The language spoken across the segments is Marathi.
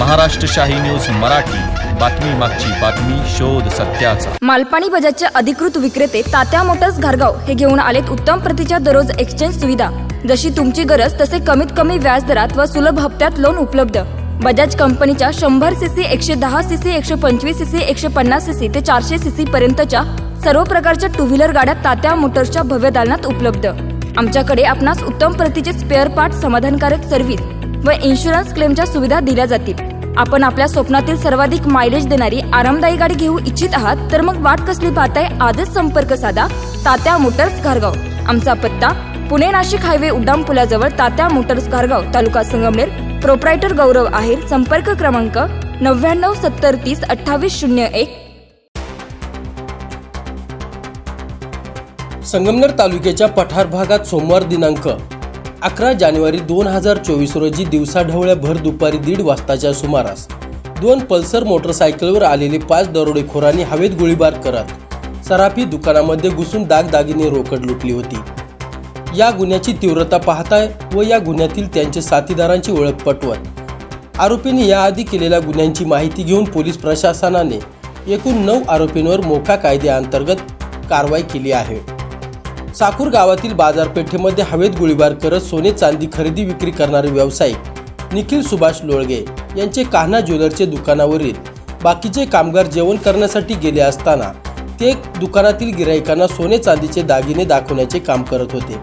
महाराष्ट्र शाही न्यूज मराठी, बातमी मागची बातमी, शोध सत्याचा। मालपाणी बजाजचे अधिकृत विक्रेते तात्या मोटर्स घारगाव हे घेऊन आलेत उत्तम प्रतीच्या दररोज एक्सचेंज सुविधा। जशी तुमची गरज तसे कमीत कमी व्याज दरात व सुलभ हप्त्यात लोन उपलब्ध। बजाज कंपनीच्या 100 सीसी, 110 सीसी, 125 सीसी, 150 सीसी ते 400 सीसी पर्यंतच्या सर्व प्रकारच्या टू व्हीलर गाड्या तात्या मोटर्सच्या भव्य दालनात उपलब्ध। आमच्याकडे आपणास उत्तम प्रतीचे स्पेअर पार्ट, समाधानकारक सर्व्हिस व इन्शुरन्स क्लेमच्या सुविधा दिल्या जातील। आपण आपल्या स्वप्नातील सर्वाधिक मायलेज देणारी आरामदायी गाडी घेऊ इच्छित आहात तर मग वाट कसली पाहताय? आजच संपर्क साधा तात्या मोटर्स घारगाव। आमचा पत्ता पुणे नाशिक हायवे उड्डाण पुलाजवळ, तात्या मोटर्स घारगाव, तालुका संगमनेर। प्रोप्रायटर गौरव आहेर। संपर्क क्रमांक 99 70 30 28 01। संगमनेर तालुक्याच्या पठार भागात सोमवार दिनांक 11 जानेवारी 2024 रोजी दिवसाढवळ्या भर दुपारी 1:30 वाजताच्या सुमारास 2 पल्सर मोटरसायकलवर आलेले 5 दरोडेखोरांनी हवेत गोळीबार करत सराफी दुकानामध्ये घुसून दागदागिने रोकड लुटली होती। या गुन्ह्याची तीव्रता पाहता व या गुन्ह्यातील त्यांच्या साथीदारांची ओळख पटवत आरोपींनी याआधी केलेल्या गुन्ह्यांची माहिती घेऊन पोलीस प्रशासनाने एकूण 9 आरोपींवर मोका कायद्याअंतर्गत कारवाई केली आहे। साकूर गावातील बाजारपेठेमध्ये हवेत गोळीबार करत सोने चांदी खरेदी विक्री करणारे व्यावसायिक निखिल सुभाष लोळगे यांचे कान्हा ज्वेलरचे दुकानावरील बाकीचे कामगार जेवण करण्यासाठी गेले असताना ते दुकानातील गिराईकांना सोने चांदीचे दागिने दाखवण्याचे काम करत होते।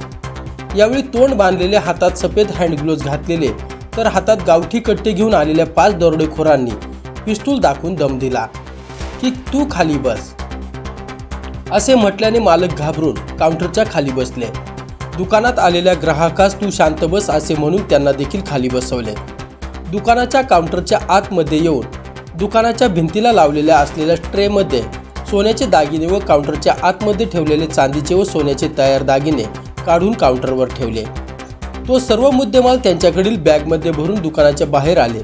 यावेळी तोंड बांधलेले, हातात सफेद हँड ग्लोव्ज घातलेले तर हातात गावठी कट्टे घेऊन आलेल्या 5 दरोडेखोरांनी पिस्तूल दाखवून दम दिला की तू खाली बस असे म्हटल्याने मालक घाबरून काउंटरच्या खाली बसले। दुकानात आलेल्या ग्राहकास तू शांत बस असे म्हणून त्यांना देखील खाली बसवले। दुकानाच्या काउंटरच्या आतमध्ये येऊन दुकानाच्या भिंतीला लावलेल्या असलेल्या ट्रेमध्ये सोन्याचे दागिने व काउंटरच्या आतमध्ये ठेवलेले चांदीचे व सोन्याचे तयार दागिने काढून काउंटरवर ठेवले। तो सर्व मुद्देमाल त्यांच्याकडील बॅगमध्ये भरून दुकानाच्या बाहेर आले।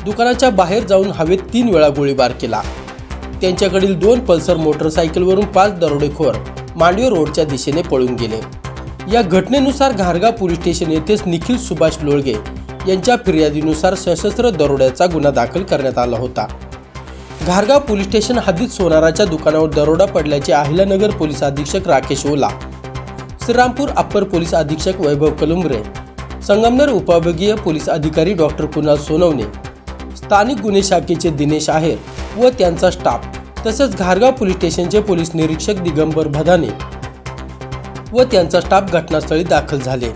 दुकानाच्या बाहेर जाऊन हवेत 3 वेळा गोळीबार केला। त्यांच्याकडील 2 पल्सर मोटरसायकलवरून 5 दरोडेखोर मांडवे रोडच्या दिशेने पळून गेले। या घटनेनुसार घारगाव पोलीस स्टेशन येथेच निखिल सुभाष लोळगे यांच्या फिर्यादीनुसार सशस्त्र दरोड्याचा गुन्हा दाखल करण्यात आला होता। घारगाव पोलीस स्टेशन हद्दीत सोनाराच्या दुकानावर दरोडा पडल्याचे अहिल्यानगर पोलीस अधीक्षक राकेश ओला, श्रीरामपूर अप्पर पोलीस अधीक्षक वैभव कलुंबरे, संगमनेर उपविभागीय पोलीस अधिकारी डॉक्टर कुणाल सोनवणे, स्थानिक गुन्हे शाखेचे दिनेश आहेर व त्यांचा स्टाफ तसेच घारगाव पोलीस स्टेशनचे पोलीस निरीक्षक दिगंबर भदाने व त्यांचा स्टाफ घटनास्थळी दाखल झाले।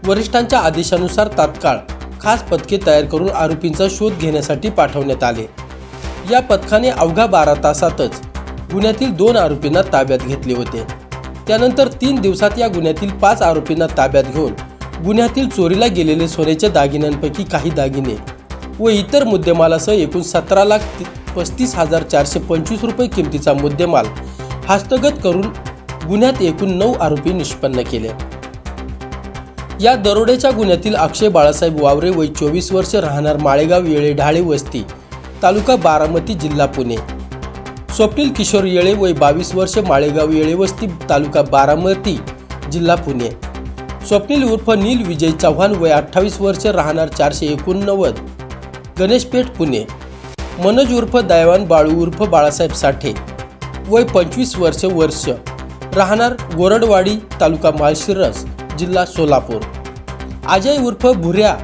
वरिष्ठांच्या आदेशानुसार तात्काळ खास पथके तयार करून आरोपींचा शोध घेण्यासाठी पाठवण्यात आले। या पथकाने अवघ्या 12 तासातच गुन्ह्यातील 2 आरोपींना ताब्यात घेतले होते। त्यानंतर 3 दिवसात या गुन्ह्यातील 5 आरोपींना ताब्यात घेऊन गुन्ह्यातील चोरीला गेलेले सोन्याच्या दागिन्यांपैकी काही दागिने व इतर मुद्देमालासह एकूण 17,35,425 रुपये किमतीचा मुद्देमाल हस्तगत करून गुन्ह्यात एकूण 9 आरोपी निष्पन्न केले। या दरोड्याच्या गुन्ह्यातील अक्षय बाळासाहेब वावरे वय 24 वर्ष, राहणार माळेगाव येळे ढाळे वस्ती, तालुका बारामती, जिल्हा पुणे, स्वप्नील किशोर येळे वय 22 वर्ष, माळेगाव येळे वस्ती, तालुका बारामती, जिल्हा पुणे, स्वप्नील उर्फ नील विजय चव्हाण वय 28 वर्ष, राहणार 489 गणेशपेठ, पुणे, मनोज उर्फ दयावान बाळू उर्फ बाळासाहेब साठे वय 25 वर्ष, राहणार गोरडवाडी, तालुका माळशिरस, जिल्हा सोलापूर, अजय उर्फ भुऱ्या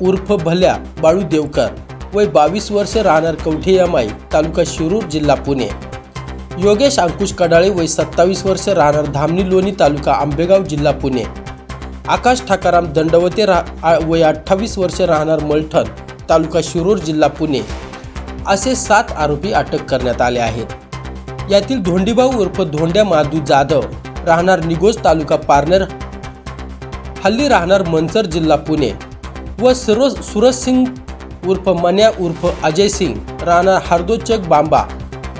उर्फ भल्या बाळू देवकर वय 22 वर्ष, राहणार कवठे यामाई, तालुका शिरूर, जिल्हा पुणे, योगेश अंकुश कडाळे वय 27 वर्ष, राहणार धामणी लोणी, तालुका आंबेगाव, जिल्हा पुणे, आकाश ठाकाराम दंडवते वय 28 वर्ष, राहणार मलठण, तालुका शिरूर, जिल्हा पुणे असे 7 आरोपी अटक करण्यात आले आहेत। यातील धोंडीभाऊ उर्फ धोंड्या माधू जाधव, राहणार निगोज, तालुका पारनेर, हल्ली राहणार मंचर, जिल्हा पुणे व सूरज सिंग उर्फ मन्या उर्फ अजय सिंग, राहणार हरदोचक बांबा,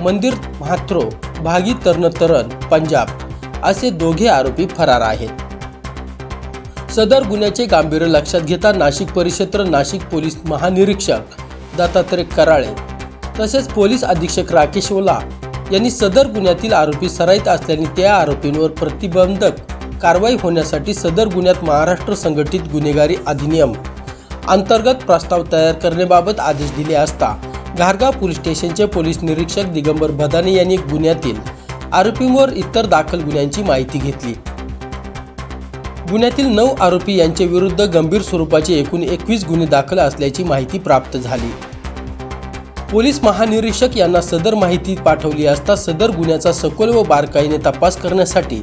मंदिर म्हात्रो, भागी तरण, पंजाब असे 2 आरोपी फरार आहेत। सदर गुन्ह्याचे गांभीर्य लक्षात घेता नाशिक परिक्षेत्र नाशिक पोलीस महानिरीक्षक दत्तात्रय कराळे तसेच पोलीस अधीक्षक राकेश ओला यांनी सदर गुन्ह्यातील आरोपी सराईत असल्याने त्या आरोपींवर प्रतिबंधक कारवाई होण्यासाठी सदर गुन्ह्यात महाराष्ट्र संघटित गुन्हेगारी अधिनियम अंतर्गत प्रस्ताव तयार करण्याबाबत आदेश दिले असता घारगाव पोलीस स्टेशनचे पोलीस निरीक्षक दिगंबर भदाने यांनी गुन्ह्यातील आरोपींवर इतर दाखल गुन्ह्यांची माहिती घेतली। गुन्ह्यातील 9 आरोपी यांच्या विरुद्ध गंभीर स्वरूपाचे एकूण 21 गुन्हे दाखल असल्याची माहिती प्राप्त झाली। पोलीस महानिरीक्षक यांना सदर माहिती पाठवली असता सदर गुन्ह्याचा सखोल व बारकाईने तपास करण्यासाठी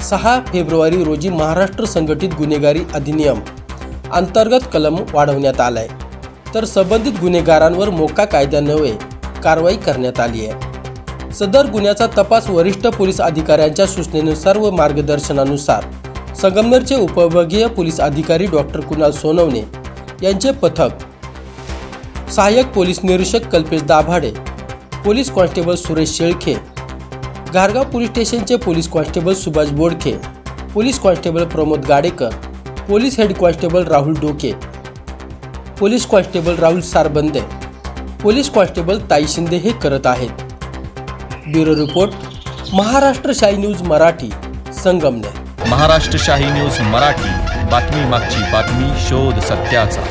6 फेब्रुवारी रोजी महाराष्ट्र संघटित गुन्हेगारी अधिनियम अंतर्गत कलम वाढवण्यात आलाय, तर संबंधित गुन्हेगारांवर मोका कायद्यान्वये कारवाई करण्यात आली आहे। सदर गुन्ह्याचा तपास वरिष्ठ पोलीस अधिकाऱ्यांच्या सूचनेनुसार व मार्गदर्शनानुसार संगमनेरचे उपविभागीय पोलीस अधिकारी डॉक्टर कुणाल सोनवणे यांचे पथक, सहाय्यक पोलीस निरीक्षक कल्पेश दाभाडे, पोलीस कॉन्स्टेबल सुरेश शेळके, घारगाव पोलीस स्टेशनचे police constable Subhash Bodkhe, police constable Pramod Gadekar, police head constable Rahul Doke, police constable Rahul Sarbande, police constable Tai Shinde हे करत आहेत। ब्युरो रिपोर्ट, महाराष्ट्र शाही न्यूज मराठी, संगमनेर। महाराष्ट्र शाही न्यूज मराठी, बातमी मागची बातमी, शोध सत्याचा।